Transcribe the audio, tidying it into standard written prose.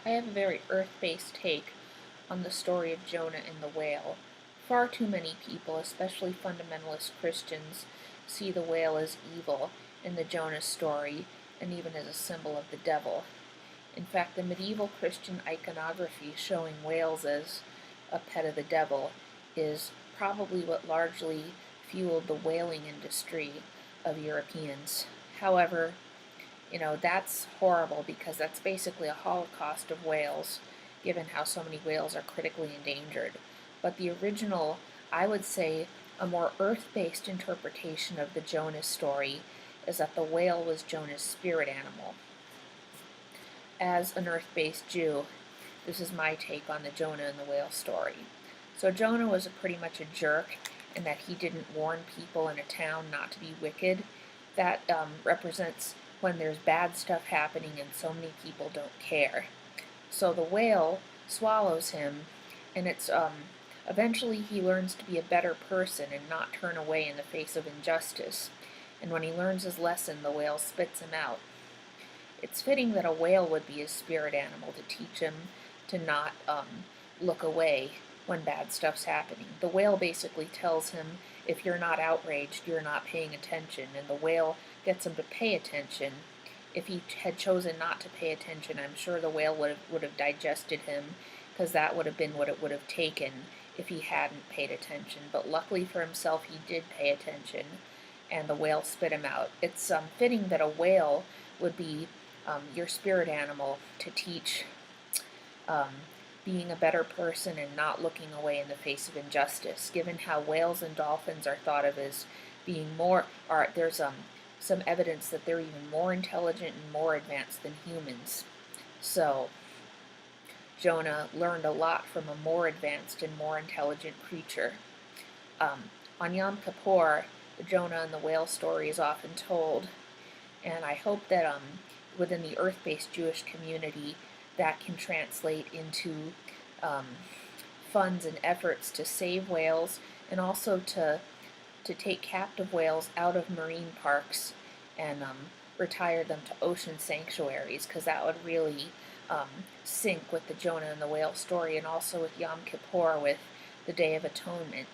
I have a very earth-based take on the story of Jonah and the whale. Far too many people, especially fundamentalist Christians, see the whale as evil in the Jonah story and even as a symbol of the devil. In fact, the medieval Christian iconography showing whales as a pet of the devil is probably what largely fueled the whaling industry of Europeans. However, that's horrible because that's basically a holocaust of whales, given how so many whales are critically endangered. But the original, I would say, a more earth-based interpretation of the Jonah story is that the whale was Jonah's spirit animal. As an earth-based Jew, this is my take on the Jonah and the whale story. So Jonah was pretty much a jerk in that he didn't warn people in a town not to be wicked. That represents when there's bad stuff happening and so many people don't care. So the whale swallows him, and it's eventually he learns to be a better person and not turn away in the face of injustice. And when he learns his lesson, the whale spits him out. It's fitting that a whale would be his spirit animal to teach him to not look away when bad stuff's happening. The whale basically tells him, if you're not outraged, you're not paying attention, and the whale gets him to pay attention. If he had chosen not to pay attention, I'm sure the whale would have digested him, because that would have been what it would have taken if he hadn't paid attention. But luckily for himself, he did pay attention, and the whale spit him out. It's fitting that a whale would be your spirit animal to teach being a better person and not looking away in the face of injustice, given how whales and dolphins are thought of as being there's some evidence that they're even more intelligent and more advanced than humans. So Jonah learned a lot from a more advanced and more intelligent creature. On Yom Kippur, the Jonah and the whale story is often told, and I hope that within the earth-based Jewish community that can translate into funds and efforts to save whales, and also to take captive whales out of marine parks and retire them to ocean sanctuaries, because that would really sync with the Jonah and the whale story, and also with Yom Kippur, with the Day of Atonement.